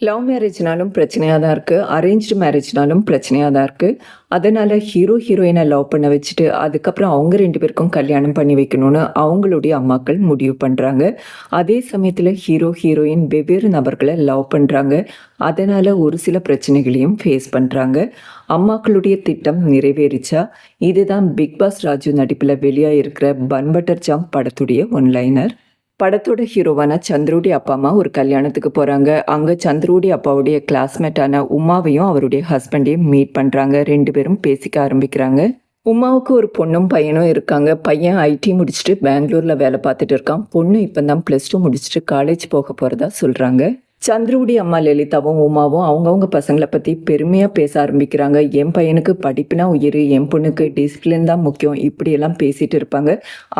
Love மேரேஜ்னாலும் பிரச்சனையாக தான் இருக்குது. அரேஞ்ச்டு மேரேஜ்னாலும் பிரச்சனையாக தான் இருக்குது. அதனால் ஹீரோயினை லவ் பண்ண வச்சுட்டு அதுக்கப்புறம் அவங்க 2 பேருக்கும் கல்யாணம் பண்ணி வைக்கணும்னு அவங்களுடைய அம்மாக்கள் முடிவு பண்ணுறாங்க. அதே சமயத்தில் ஹீரோயின் வெவ்வேறு நபர்களை லவ் பண்ணுறாங்க. அதனால் ஒரு சில பிரச்சனைகளையும் ஃபேஸ் பண்ணுறாங்க. அம்மாக்களுடைய திட்டம் நிறைவேறிச்சா? இதுதான் பிக் பாஸ் ராஜு நடிப்பில் வெளியாகிருக்கிற பன் பட்டர் ஜாம் படத்துடைய ஒன்லைனர். படத்தோட ஹீரோவான சந்துருடைய அப்பா அம்மா ஒரு கல்யாணத்துக்கு போகிறாங்க. அங்கே சந்துருடைய அப்பாவுடைய கிளாஸ்மேட்டான உமாவையும் அவருடைய ஹஸ்பண்டையும் மீட் பண்ணுறாங்க. 2 பேரும் பேசிக்க ஆரம்பிக்கிறாங்க. உமாவுக்கு ஒரு பொண்ணும் பையனும் இருக்காங்க. பையன் ஐடி முடிச்சுட்டு பெங்களூரில் வேலை பார்த்துட்டு இருக்கான். பொண்ணு இப்போ தான் +2 முடிச்சுட்டு காலேஜ் போக போகிறதா சொல்கிறாங்க. சந்துருடைய அம்மா லலிதாவும் உமாவும் அவங்கவுங்க பசங்களை பற்றி பெருமையாக பேச ஆரம்பிக்கிறாங்க. என் பையனுக்கு படிப்புனா உயிர், என் பொண்ணுக்கு டிசிப்ளின் தான் முக்கியம், இப்படியெல்லாம் பேசிகிட்டு இருப்பாங்க.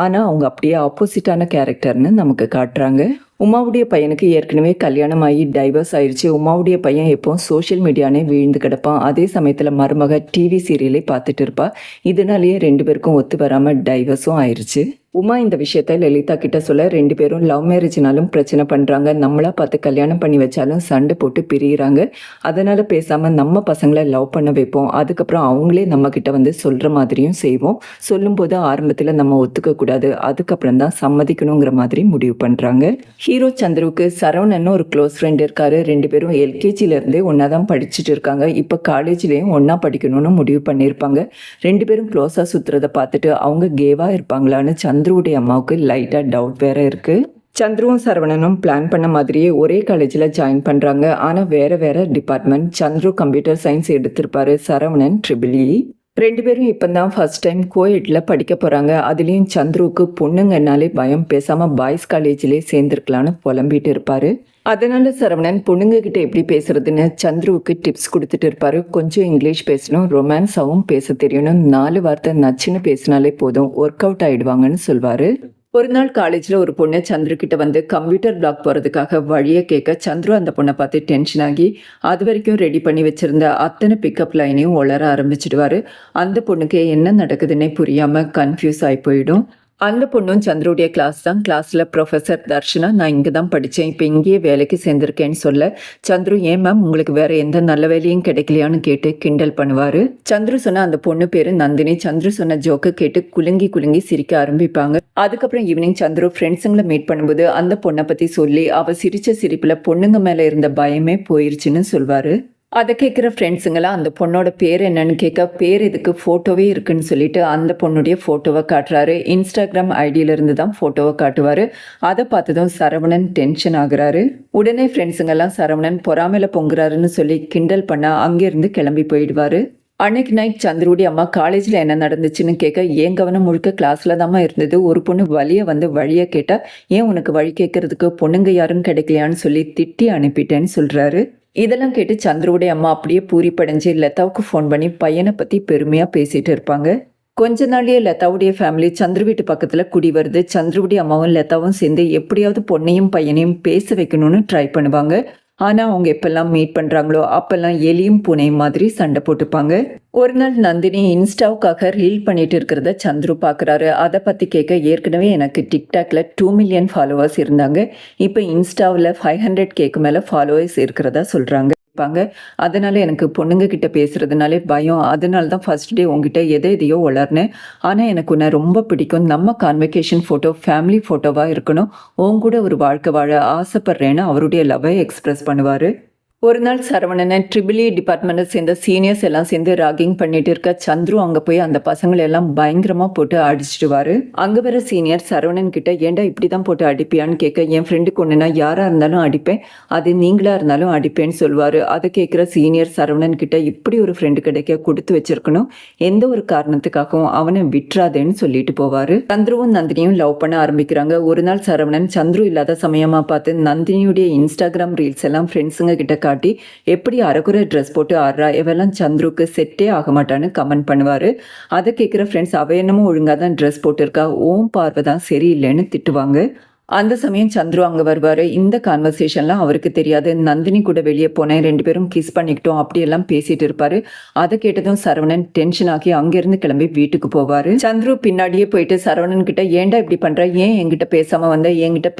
ஆனால் அவங்க அப்படியே ஆப்போசிட்டான கேரக்டர்னு நமக்கு காட்டுறாங்க. உமாவுடைய பையனுக்கு ஏற்கனவே கல்யாணம் ஆகி டைவர்ஸ் ஆயிடுச்சு. உமாவுடைய பையன் எப்போவும் சோஷியல் மீடியானே வீழ்ந்து கிடப்பான். அதே சமயத்தில் மருமக டிவி சீரியலை பார்த்துட்டு இருப்பா. இதனாலேயே 2 பேருக்கும் ஒத்து வராமல் டைவர்ஸும் ஆயிடுச்சு. உமா இந்த விஷயத்த லலிதா கிட்ட சொல்ல 2 பேரும் லவ் மேரேஜ்னாலும் பிரச்சனை பண்ணுறாங்க. நம்மளா பார்த்து கல்யாணம் பண்ணி வச்சாலும் சண்டை போட்டு பிரியிறாங்க. அதனால் பேசாமல் நம்ம பசங்களை லவ் பண்ண வைப்போம். அதுக்கப்புறம் அவங்களே நம்மக்கிட்ட வந்து சொல்கிற மாதிரியும் செய்வோம். சொல்லும்போது ஆரம்பத்தில் நம்ம ஒத்துக்கக்கூடாது, அதுக்கப்புறம் தான் சம்மதிக்கணுங்கிற மாதிரி முடிவு பண்ணுறாங்க. ஹீரோ சந்துருவுக்கு சரவணன் ஒரு க்ளோஸ் ஃப்ரெண்ட் இருக்காரு. 2 பேரும் எல்கேஜிலேருந்தே ஒன்றா தான் படிச்சுட்டு இருக்காங்க. இப்போ காலேஜ்லேயும் ஒன்றா படிக்கணும்னு முடிவு பண்ணியிருப்பாங்க. 2 பேரும் க்ளோஸாக சுற்றுறதை பார்த்துட்டு அவங்க கேவாக இருப்பாங்களான்னு சந்துருவுடைய அம்மாவுக்கு லைட்டாக டவுட் வேற இருக்குது. சந்துருவும் சரவணனும் பிளான் பண்ண மாதிரியே ஒரே காலேஜில் ஜாயின் பண்ணுறாங்க. ஆனால் வேறு டிபார்ட்மெண்ட். சந்துரு கம்ப்யூட்டர் சயின்ஸ் எடுத்திருப்பாரு, சரவணன் EEE. 2 பேரும் இப்போ தான் ஃபர்ஸ்ட் டைம் கோஎட்டில் படிக்க போகிறாங்க. அதுலேயும் சந்துருவுக்கு பொண்ணுங்கன்னாலே பயம், பேசாமல் பாய்ஸ் காலேஜிலே சேர்ந்துருக்கலான்னு புலம்பிட்டு இருப்பார். அதனால் சரவணன் பொண்ணுங்கக்கிட்ட எப்படி பேசுறதுன்னு சந்துருவுக்கு டிப்ஸ் கொடுத்துட்டு இருப்பார். கொஞ்சம் இங்கிலீஷ் பேசணும், ரொமான்ஸாகவும் பேச தெரியணும், 4 வார்த்தை நச்சுன்னு பேசினாலே போதும், ஒர்க் அவுட் ஆகிடுவாங்கன்னு சொல்வார். ஒரு நாள் காலேஜில் ஒரு பொண்ணு சந்துருக்கிட்ட வந்து கம்ப்யூட்டர் பிளாக் போகிறதுக்காக வழியை கேட்க சந்துரு அந்த பொண்ணை பார்த்து டென்ஷன் ஆகி அது வரைக்கும் ரெடி பண்ணி வச்சுருந்த அத்தனை பிக்கப் லைனையும் உளர ஆரம்பிச்சிடுவார். அந்த பொண்ணுக்கு என்ன நடக்குதுன்னே புரியாமல் கன்ஃபியூஸ் ஆகி போயிடும். அந்த பொண்ணும் சந்துருடைய கிளாஸ் தான். கிளாஸில் ப்ரொஃபஸர் தர்ஷனா, நான் இங்கே தான் படித்தேன், இப்போ இங்கேயே வேலைக்கு சேர்ந்துருக்கேன்னு சொல்ல சந்துரு, ஏன் மேம் உங்களுக்கு வேறு எந்த நல்ல வேலையும் கிடைக்கலையான்னு கேட்டு கிண்டல் பண்ணுவார். சந்துரு சொன்ன அந்த பொண்ணு பேர் நந்தினி. சந்துரு சொன்ன ஜோக்கை கேட்டு குலுங்கி சிரிக்க ஆரம்பிப்பாங்க. அதுக்கப்புறம் ஈவினிங் சந்துரு ஃப்ரெண்ட்ஸுங்களை மீட் பண்ணும்போது அந்த பொண்ணை பற்றி சொல்லி அவள் சிரித்த சிரிப்பில் பொண்ணுங்க மேலே இருந்த பயமே போயிடுச்சுன்னு சொல்வார். அதை கேட்குற ஃப்ரெண்ட்ஸுங்களாம் அந்த பொண்ணோட பேர் என்னன்னு கேட்க, பேர் இதுக்கு ஃபோட்டோவே இருக்குன்னு சொல்லிட்டு அந்த பொண்ணுடைய ஃபோட்டோவை காட்டுறாரு. இன்ஸ்டாகிராம் ஐடியிலேருந்து தான் ஃபோட்டோவை காட்டுவார். அதை பார்த்ததும் சரவணன் டென்ஷன் ஆகுறாரு. உடனே ஃப்ரெண்ட்ஸுங்கெல்லாம் சரவணன் பொறாமையில் பொங்குறாருன்னு சொல்லி கிண்டல் பண்ண அங்கேருந்து கிளம்பி போயிடுவார். அன்னைக்கு நைட் சந்துருடைய அம்மா காலேஜில் என்ன நடந்துச்சுன்னு கேட்க, ஏன் கவனம் முழுக்க கிளாஸில் தாம்மா இருந்தது, ஒரு பொண்ணு வழியை கேட்டால் ஏன் உனக்கு வழி கேட்கறதுக்கு பொண்ணுங்க யாரும் கிடைக்கலையான்னு சொல்லி திட்டி அனுப்பிட்டேன்னு சொல்கிறாரு. இதெல்லாம் கேட்டு சந்துருவுடைய அம்மா அப்படியே பூரிப்படைஞ்சு லதாவுக்கு ஃபோன் பண்ணி பையனை பற்றி பெருமையாக பேசிகிட்டு இருப்பாங்க. கொஞ்ச நாள்லேயே லதாவுடைய ஃபேமிலி சந்துரு வீட்டு பக்கத்தில் குடி வருது. சந்துருவுடைய அம்மாவும் லதாவும் சேர்ந்து எப்படியாவது பொண்ணையும் பையனையும் பேச வைக்கணும்னு ட்ரை பண்ணுவாங்க. ஆனால் அவங்க எப்பெல்லாம் மீட் பண்ணுறாங்களோ அப்போல்லாம் எலியும் பூனையும் மாதிரி சண்டை போட்டுப்பாங்க. ஒரு நாள் நந்தினி இன்ஸ்டாவுக்காக ரீல் பண்ணிட்டு இருக்கிறத சந்துரு பார்க்குறாரு. அதை பற்றி கேட்க, ஏற்கனவே எனக்கு டிக்டாக்ல 2 மில்லியன் ஃபாலோவர்ஸ் இருந்தாங்க, இப்போ இன்ஸ்டாவில் 500Kக்கு மேலே ஃபாலோவர்ஸ் இருக்கிறதா சொல்கிறாங்க. அதனால எனக்கு பொண்ணுங்க கிட்ட பேசுறதுனாலே பயம். அதனால தான் ஃபர்ஸ்ட் டே உங்ககிட்ட எதையோ வளர்னேன். ஆனால் எனக்கு உன்னை ரொம்ப பிடிக்கும், நம்ம கான்வெகேஷன் ஃபோட்டோ ஃபேமிலி ஃபோட்டோவாக இருக்கணும், உன் கூட ஒரு வாழ்க்கை வாழ ஆசைப்படுறேன்னு அவருடைய லவ்வை எக்ஸ்பிரஸ் பண்ணுவார். ஒரு நாள் சரவணனை EEE டிபார்ட்மெண்ட்டை சேர்ந்த சீனியர்ஸ் எல்லாம் சேர்ந்து ராகிங் பண்ணிட்டு இருக்க சந்துரு அங்கே போய் அந்த பசங்களை எல்லாம் பயங்கரமாக போட்டு அடிச்சிடுவார். அங்கே வர சீனியர் சரவணன் கிட்ட, ஏண்டா இப்படி தான் போட்டு அடிப்பியான்னு கேட்க, என் ஃப்ரெண்டுக்கு ஒன்றுனா யாராக இருந்தாலும் அடிப்பேன், அது நீங்களாக இருந்தாலும் அடிப்பேன்னு சொல்லுவார். அதை கேட்குற சீனியர் சரவணன் கிட்ட, இப்படி ஒரு ஃப்ரெண்டு கிடைக்க கொடுத்து வச்சிருக்கணும், எந்த ஒரு காரணத்துக்காகவும் அவனை விட்டுறாதேன்னு சொல்லிட்டு போவார். சந்துருவும் நந்தினியும் லவ் பண்ண ஆரம்பிக்கிறாங்க. ஒரு நாள் சரவணன் சந்துரு இல்லாத சமயமாக பார்த்து நந்தினியுடைய இன்ஸ்டாகிராம் ரீல்ஸ் எல்லாம் ஃப்ரெண்ட்ஸுங்க கிட்ட காட்டி, எப்படி அரைக்குறை ட்ரெஸ் போட்டு ஆடுறா, இவெல்லாம் சந்துருக்கு செட்டே ஆக மாட்டான்னு கமெண்ட் பண்ணுவார். அதை கேட்குற ஃப்ரெண்ட்ஸ், அவ என்னமோ ஒழுங்காக தான் ட்ரெஸ் போட்டிருக்கா, ஓம் பார்வை தான் சரியில்லைன்னு திட்டுவாங்க. அந்த சமயம் சந்துரு அங்க வருவாரு. இந்த கான்வர்சேஷன்லாம் அவருக்கு தெரியாது. நந்தினி கூட வெளிய போனேன். 2 பேரும் கிஸ் பண்ணிக்கிட்டோம். அப்படியெல்லாம் பேசிட்டு இருப்பாரு. அத கேட்டதும் சரவணன் டென்ஷன் ஆகி அங்கிருந்து கிளம்பி வீட்டுக்கு போவாரு. சந்துரு பின்னாடியே போயிட்டு சரவணன் கிட்ட ஏன்டா இப்படி பண்ற? ஏன் என்கிட்ட பேசாம வந்த? என்கிட்ட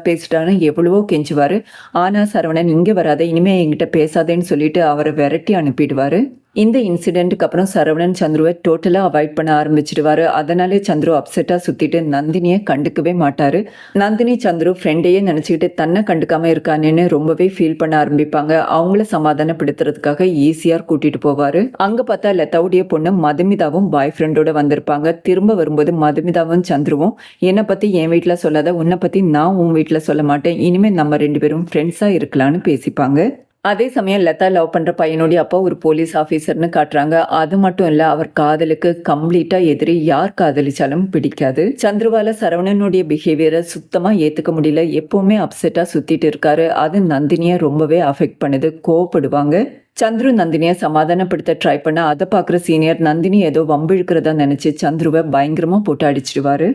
பேசுடான்னு எவ்வளவோ கெஞ்சுவாரு. ஆனா சரவணன் இங்க வராத, இனிமே என்கிட்ட பேசாதேன்னு சொல்லிட்டு அவரை விரட்டி அனுப்பிடுவாரு. இந்த இன்சிடென்ட்டுக்கு அப்புறம் சரவணன் சந்துருவை டோட்டலா அவாய்ட் பண்ண ஆரம்பிச்சிடுவாரு. அதனாலே சந்துரு அப்செட்டா சுத்திட்டு நந்தினியை கண்டுக்கவே மாட்டாரு. நந்தினி சந்துரு ஃப்ரெண்டையே நினைச்சுக்கிட்டு தன்னை கண்டுக்காம இருக்கானேன்னு ரொம்பவே ஃபீல் பண்ண ஆரம்பிப்பாங்க. அவங்கள சமாதானப்படுத்துறதுக்காக ஈஸியார் கூட்டிட்டு போவாரு. அங்க பார்த்தா லதாவுடைய பொண்ணு மதுமிதாவும் பாய் ஃப்ரெண்டோட வந்திருப்பாங்க. திரும்ப வரும்போது மதுமிதாவும் சந்துருவும் என்னை பத்தி என் வீட்டுல சொல்லாத, உன்னை பத்தி நான் உன் வீட்டுல சொல்ல மாட்டேன், இனிமே நம்ம 2 பேரும் ஃப்ரெண்ட்ஸா இருக்கலாம்னு பேசிப்பாங்க. அதே சமயம் லதா லவ் பண்ற பையனுடைய அப்பா ஒரு போலீஸ் ஆஃபீஸர்னு காட்டுறாங்க. அது மட்டும் இல்ல, அவர் காதலுக்கு கம்ப்ளீட்டா எதிரி. யார் காதலிச்சாலும் பிடிக்காது. சந்துருவால சரவணனுடைய பிஹேவியரை சுத்தமா ஏத்துக்க முடியல. எப்பவுமே அப்செட்டா சுத்திட்டு இருக்காரு. அது நந்தினியை ரொம்பவே அஃபெக்ட் பண்ணுது. கோவப்படுவாங்க. சந்துரு நந்தினியை சமாதானப்படுத்த ட்ரை பண்ண அதை பார்க்குற சீனியர் நந்தினி ஏதோ வம்பிழுக்கிறதா நினைச்சு சந்துருவை பயங்கரமா போட்டு அடிச்சிடுவாரு.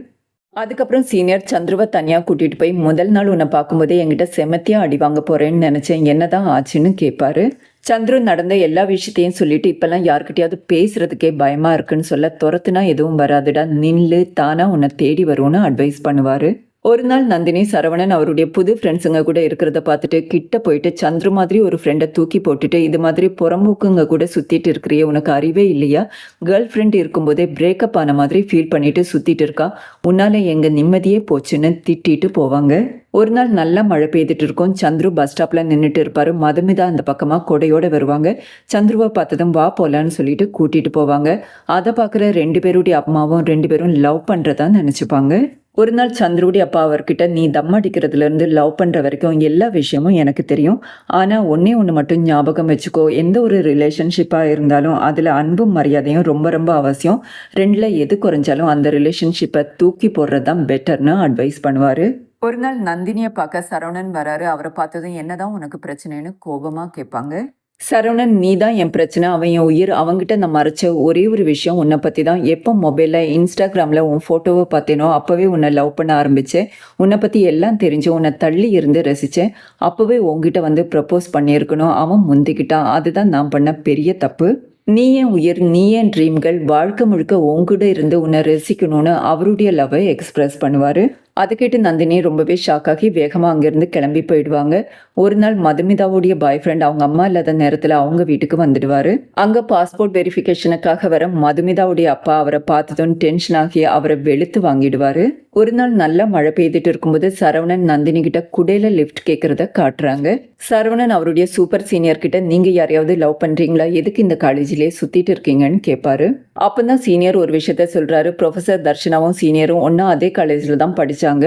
அதுக்கப்புறம் சீனியர் சந்துருவை தனியாக கூட்டிகிட்டு போய் முதல் நாள் உன்னை பார்க்கும்போதே என்கிட்ட செமத்தியாக அடி வாங்க போகிறேன்னு நினச்சேன், என்னதான் ஆச்சுன்னு கேட்பாரு. சந்துரு நடந்த எல்லா விஷயத்தையும் சொல்லிட்டு இப்போல்லாம் யார்கிட்டயாவது பேசுறதுக்கே பயமாக இருக்குன்னு சொல்ல, துரத்துனா எதுவும் வராதுடா, நில்லு, தானா உன்னை தேடி வரும்னு அட்வைஸ் பண்ணுவார். ஒரு நாள் நந்தினி சரவணன் அவருடைய புது ஃப்ரெண்ட்ஸுங்க கூட இருக்கிறத பார்த்துட்டு கிட்ட போயிட்டு சந்துரு மாதிரி ஒரு ஃப்ரெண்டை தூக்கி போட்டுட்டு, இது மாதிரி புறம்போக்குங்க கூட சுற்றிட்டு இருக்கிறியே, உனக்கு அறிவே இல்லையா? கேர்ள் ஃப்ரெண்ட் இருக்கும்போதே பிரேக்கப் ஆன மாதிரி ஃபீல் பண்ணிட்டு சுற்றிட்டு இருக்கா, உன்னால் எங்கள் நிம்மதியே போச்சுன்னு திட்டிட்டு போவாங்க. ஒரு நாள் நல்லா மழை பெய்துட்டு இருக்கும். சந்துரு பஸ் ஸ்டாப்பில் நின்றுட்டு இருப்பார். மதுமிதா அந்த பக்கமாக கொடையோடு வருவாங்க. சந்துருவை பார்த்ததும் வா போகலான்னு சொல்லிட்டு கூட்டிகிட்டு போவாங்க. அதை பார்க்குற 2 பேருடைய அம்மாவும் 2 பேரும் லவ் பண்ணுறதா நினச்சிப்பாங்க. ஒரு நாள் சந்துருடைய அப்பா அவர்கிட்ட, நீ தம் அடிக்கிறதுலேருந்து லவ் பண்ணுற வரைக்கும் எல்லா விஷயமும் எனக்கு தெரியும். ஆனால் ஒன்று மட்டும் ஞாபகம் வச்சுக்கோ, எந்த ஒரு ரிலேஷன்ஷிப்பாக இருந்தாலும் அதில் அன்பும் மரியாதையும் ரொம்ப ரொம்ப அவசியம். 2ல் எது குறைஞ்சாலும் அந்த ரிலேஷன்ஷிப்பை தூக்கி போடுறது தான் பெட்டர்னு அட்வைஸ் பண்ணுவார். ஒரு நாள் நந்தினியை பார்க்க சரவணன் வராரு. அவரை பார்த்ததும் என்னதான் உனக்கு பிரச்சனைன்னு கோபமாக கேட்பாங்க. சரவணன், நீ தான் என் பிரச்சனை, அவன் என் உயிர். அவங்ககிட்ட நான் மறைச்ச ஒரே ஒரு விஷயம் உன்னை பற்றி தான். எப்போ மொபைலில் இன்ஸ்டாகிராமில் உன் ஃபோட்டோவை பார்த்தேனோ அப்போவே உன்னை லவ் பண்ண ஆரம்பித்தேன். உன்னை பற்றி எல்லாம் தெரிஞ்சு உன்னை தள்ளி இருந்து ரசித்தேன். அப்போவே உங்ககிட்ட வந்து ப்ரப்போஸ் பண்ணியிருக்கணும், அவன் முந்திக்கிட்டான். அதுதான் நான் பண்ண பெரிய தப்பு. நீ என் உயிர், நீ என் ட்ரீம்கள், வாழ்க்கை முழுக்க உங்ககிட்ட இருந்து உன்னை ரசிக்கணும்னு அவருடைய லவ்வை எக்ஸ்பிரஸ் பண்ணுவார். அதை கேட்டு நந்தினி ரொம்பவே ஷாக்காகி வேகமாக அங்கேருந்து கிளம்பி போயிடுவாங்க. ஒரு நாள் மதுமிதாவுடைய பாய் ஃப்ரெண்ட் அவங்க அம்மா இல்லாத நேரத்தில் அவங்க வீட்டுக்கு வந்துடுவார். அங்கே பாஸ்போர்ட் வெரிஃபிகேஷனுக்காக வர மதுமிதாவுடைய அப்பா அவரை பார்த்ததும் டென்ஷன் ஆகி அவரை வெளுத்து வாங்கிடுவார். ஒரு நாள் நல்லா மழை பெய்துட்டு இருக்கும்போது சரவணன் நந்தினி கிட்ட குடையில லிஃப்ட் கேட்கறத காட்டுறாங்க. சரவணன் அவருடைய சூப்பர் சீனியர் கிட்ட, நீங்க யாரையாவது லவ் பண்றீங்களா, எதுக்கு இந்த காலேஜ்லேயே சுத்திட்டு இருக்கீங்கன்னு கேட்பாரு. அப்பதான் சீனியர் ஒரு விஷயத்த சொல்றாரு. ப்ரொஃபசர் தர்ஷனாவும் சீனியரும் ஒன்னா அதே காலேஜ்ல தான் படிச்சாங்க.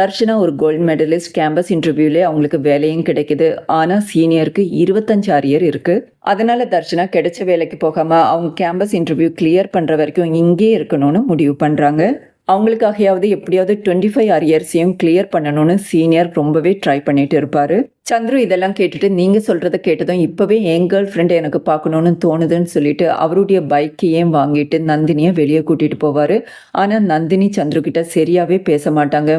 தர்ஷனா ஒரு கோல்டு மெடலிஸ்ட். கேம்பஸ் இன்டர்வியூலே அவங்களுக்கு வேலையும் கிடைக்குது. ஆனா சீனியருக்கு 25 அரியர் இருக்கு. அதனால தர்ஷனா கிடைச்ச வேலைக்கு போகாம அவங்க கேம்பஸ் இன்டர்வியூ கிளியர் பண்ற வரைக்கும் இங்கே இருக்கணும்னு முடிவு பண்றாங்க. அவங்களுக்காகையாவது எப்படியாவது 25 அரியர்ஸையும் கிளியர் பண்ணணும்னு சீனியர் ரொம்பவே ட்ரை பண்ணிட்டு இருப்பாரு. சந்துரு இதெல்லாம் கேட்டுட்டு, நீங்க சொல்றதை கேட்டதும் இப்பவே என் கேர்ள் ஃப்ரெண்டை எனக்கு பார்க்கணும்னு தோணுதுன்னு சொல்லிட்டு அவருடைய பைக்கையும் வாங்கிட்டு நந்தினியை வெளியே கூட்டிட்டு போவாரு. ஆனா நந்தினி சந்துரு கிட்ட சரியாவே பேச மாட்டாங்க.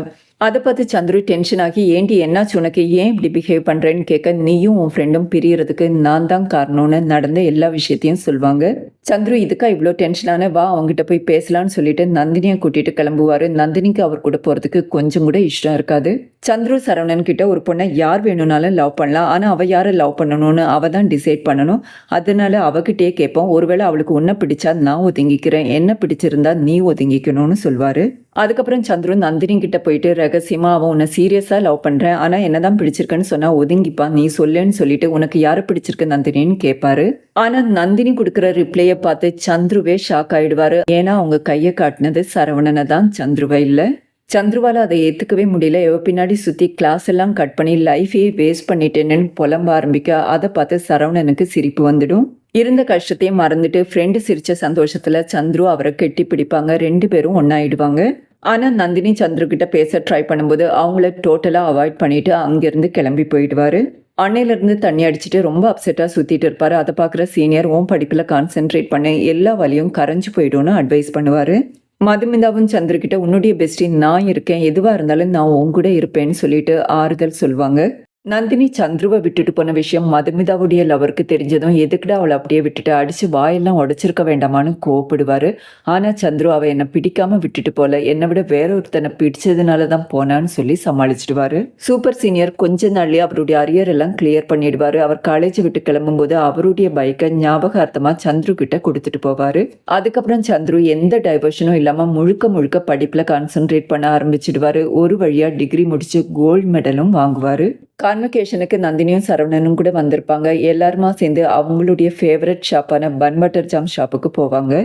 அதை பார்த்து சந்துரு டென்ஷன் ஆகி, ஏண்டி என்னாச்சு உனக்கு, ஏன் இப்படி பிஹேவ் பண்ணுறேன்னு கேட்க, நீயும் உன் ஃப்ரெண்டும் பிரியறதுக்கு நான் தான் காரணம்னு நடந்த எல்லா விஷயத்தையும் சொல்லுவாங்க. சந்துரு இதுக்கா இவ்வளோ டென்ஷனான, வா அவங்ககிட்ட போய் பேசலான்னு சொல்லிட்டு நந்தினியை கூட்டிட்டு கிளம்புவார். நந்தினிக்கு அவர் கூட போகிறதுக்கு கொஞ்சம் கூட இஷ்டம் இருக்காது. சந்துரு சரவணன் கிட்ட, ஒரு பொண்ணை யார் வேணும்னாலும் லவ் பண்ணலாம், ஆனால் அவள் யாரை லவ் பண்ணணும்னு அவள் தான் டிசைட் பண்ணணும். அதனால அவகிட்டே கேட்போம், ஒருவேளை அவளுக்கு உன்னை பிடிச்சா நான் ஒதுங்கிக்கிறேன், என்ன பிடிச்சிருந்தா நீ ஒதுங்கிக்கணும்னு சொல்வார். அதுக்கப்புறம் சந்துரு நந்தினி கிட்ட போயிட்டு ரகசியமா, அவன் உன்னை சீரியஸாக லவ் பண்ணுறேன், ஆனால் என்னதான் பிடிச்சிருக்குன்னு சொன்னால் ஒதுங்கிப்பா, நீ சொல்லுன்னு சொல்லிட்டு உனக்கு யாரை பிடிச்சிருக்கு நந்தினின்னு கேட்பாரு. ஆனால் நந்தினி கொடுக்குற ரிப்ளையை பார்த்து சந்துருவே ஷாக் ஆயிடுவாரு. ஏன்னா அவங்க கையை காட்டினது சரவணனை தான், சந்துருவை இல்லை. சந்துருவால் அதை ஏற்றுக்கவே முடியல. எவ பின்னாடி சுற்றி கிளாஸ் எல்லாம் கட் பண்ணி லைஃபையே வேஸ்ட் பண்ணிட்டேன்னு புலம்ப ஆரம்பிக்க, அதை பார்த்து சரவணனுக்கு சிரிப்பு வந்துடும். இருந்த கஷ்டத்தையும் மறந்துட்டு ஃப்ரெண்டு சிரிச்ச சந்தோஷத்தில் சந்துரு அவரை கெட்டி பிடிப்பாங்க. 2 பேரும் ஒன்றாயிடுவாங்க. ஆனால் நந்தினி சந்துரு கிட்ட பேச ட்ரை பண்ணும்போது அவங்கள டோட்டலாக அவாய்ட் பண்ணிட்டு அங்கேருந்து கிளம்பி போயிடுவார். அன்னையிலேருந்து தண்ணி அடிச்சுட்டு ரொம்ப அப்செட்டாக சுற்றிட்டு இருப்பார். அதை பார்க்குற சீனியர், உன் படிப்பில் கான்சென்ட்ரேட் பண்ண, எல்லா வழியும் கரைஞ்சு போயிடும்னு அட்வைஸ் பண்ணுவார். மதுமிதாவும் சந்துருகிட்ட உன்னுடைய பெஸ்டி நான் இருக்கேன். எதுவா இருந்தாலும் நான் உன் கூட இருப்பேன்னு சொல்லிட்டு ஆறுதல் சொல்வாங்க. நந்தினி சந்துருவ விட்டுட்டு போன விஷயம் மதுமிதாவுடைய லவருக்கு தெரிஞ்சதும், எதுக்குடா அவள அப்படியே விட்டுட்டு அடிச்சு வாயெல்லாம் உடைச்சிருக்க வேண்டாமான்னு கோவப்படுவாரு. ஆனா சந்துரு அவ என்ன பிடிக்காம விட்டுட்டு போல, என்னை விட வேற ஒருத்தனை பிடிச்சதுனால தான் போனான்னு சொல்லி சமாளிச்சிடுவாரு. சூப்பர் சீனியர் கொஞ்ச நாள்லயே அவருடைய அரியர் எல்லாம் கிளியர் பண்ணிடுவாரு. அவர் காலேஜ் விட்டு கிளம்பும்போது அவருடைய பைக்கை ஞாபகார்த்தமா சந்துரு கிட்ட கொடுத்துட்டு போவாரு. அதுக்கப்புறம் சந்துரு எந்த டைவர்ஷனும் இல்லாம முழுக்க முழுக்க படிப்புல கான்சென்ட்ரேட் பண்ண ஆரம்பிச்சிடுவாரு. ஒரு வழியா டிகிரி முடிச்சு கோல்டு மெடலும் வாங்குவாரு. கான்வகேஷனுக்கு நந்தினியும் சரவணனும் கூட வந்திருப்பாங்க. எல்லாருமா சேர்ந்து அவங்களுடைய ஃபேவரட் ஷாப்பான பன் பட்டர் ஜாம் ஷாப்புக்கு போவாங்க.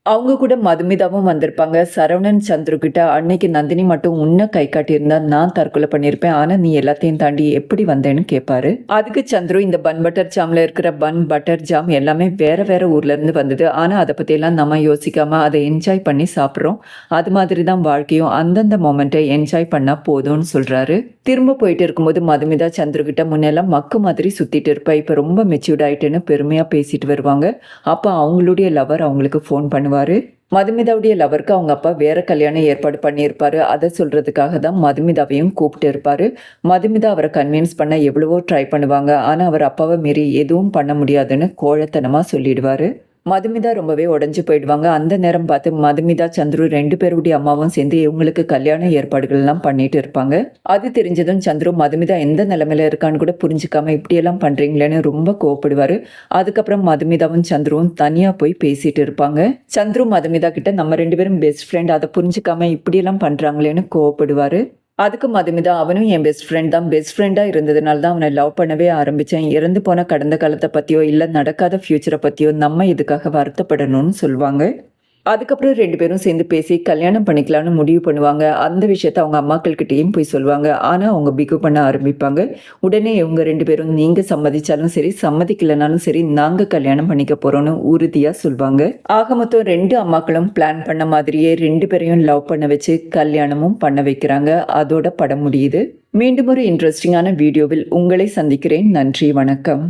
அவங்க கூட மதுமிதாவும் வந்திருப்பாங்க. சரவணன் சந்துரு கிட்ட அன்னைக்கு நந்தினி மட்டும் உன்னை கை காட்டியிருந்தா நான் தற்கொலை பண்ணியிருப்பேன், ஆனா நீ எல்லாத்தையும் தாண்டி எப்படி வந்தேன்னு கேட்பாரு. அதுக்கு சந்துரு இந்த பன் பட்டர் ஜாம்ல இருக்கிற பன் பட்டர் ஜாம் எல்லாமே வேற வேற ஊர்ல இருந்து வந்தது, ஆனா அதை பத்தியெல்லாம் நம்ம யோசிக்காம அதை என்ஜாய் பண்ணி சாப்பிட்றோம். அது மாதிரி தான் வாழ்க்கையும், அந்தந்த மொமெண்ட்டை என்ஜாய் பண்ணா போதும்னு சொல்றாரு. திரும்ப போயிட்டு இருக்கும்போது மதுமிதா சந்துரு கிட்ட முன்னெல்லாம் மக்கு மாதிரி சுத்திட்டு இருப்பா, இப்ப ரொம்ப மெச்சூர்ட் ஆயிட்டுன்னு பெருமையா பேசிட்டு வருவாங்க. அப்ப அவங்களுடைய லவர் அவங்களுக்கு ஃபோன் பண்ணுவாரு. மதுமிதாவுடைய லவருக்கு அவங்க அப்பா வேற கல்யாணம் ஏற்பாடு பண்ணியிருப்பாரு. அதை சொல்றதுக்காக தான் மதுமிதாவையும் கூப்பிட்டு இருப்பாரு. மதுமிதா அவரை கன்வின்ஸ் பண்ண எவ்வளவோ ட்ரை பண்ணுவாங்க. ஆனா அவர் அப்பாவை மீறி எதுவும் பண்ண முடியாதுன்னு கோழத்தனமா சொல்லிடுவாரு. மதுமிதா ரொம்பவே உடஞ்சு போயிடுவாங்க. அந்த நேரம் பார்த்து மதுமிதா சந்துரு 2 பேருடைய அம்மாவும் சேர்ந்து இவங்களுக்கு கல்யாண ஏற்பாடுகள் எல்லாம் பண்ணிட்டு இருப்பாங்க. அது தெரிஞ்சதும் சந்துரு மதுமிதா எந்த நிலைமையில இருக்கான்னு கூட புரிஞ்சுக்காம இப்படியெல்லாம் பண்றீங்களேன்னு ரொம்ப கோவப்படுவாரு. அதுக்கப்புறம் மதுமிதாவும் சந்துருவும் தனியா போய் பேசிட்டு இருப்பாங்க. சந்துரு மதுமிதா கிட்ட நம்ம 2 பேரும் பெஸ்ட் ஃப்ரெண்ட், அதை புரிஞ்சுக்காம இப்படியெல்லாம் பண்றாங்களேன்னு கோவப்படுவாரு. அதுக்கு மதுமிதா அவனும் என் பெஸ்ட் ஃப்ரெண்ட் தான், பெஸ்ட் ஃப்ரெண்டாக இருந்ததுனால தான் அவனை லவ் பண்ணவே ஆரம்பித்தேன். இறந்து போன கடந்த காலத்தை பற்றியோ இல்லை நடக்காத ஃப்யூச்சரை பற்றியோ நம்ம இதுக்காக வருத்தப்படணும்னு சொல்லுவாங்க. அதுக்கப்புறம் 2 பேரும் சேர்ந்து பேசி கல்யாணம் பண்ணிக்கலாம்னு முடிவு பண்ணுவாங்க. அந்த விஷயத்த அவங்க அம்மாக்கள்கிட்டையும் போய் சொல்லுவாங்க. ஆனால் அவங்க பிகு பண்ண ஆரம்பிப்பாங்க. உடனே இவங்க 2 பேரும் நீங்கள் சம்மதிச்சாலும் சரி சம்மதிக்கலைனாலும் சரி நாங்கள் கல்யாணம் பண்ணிக்க போகிறோன்னு உறுதியாக சொல்லுவாங்க. ஆக மொத்தம் 2 அம்மாக்களும் பிளான் பண்ண மாதிரியே 2 பேரையும் லவ் பண்ண வச்சு கல்யாணமும் பண்ண வைக்கிறாங்க. அதோட படம் முடியுது. மீண்டும் ஒரு இன்ட்ரெஸ்டிங்கான வீடியோவில் உங்களை சந்திக்கிறேன். நன்றி, வணக்கம்.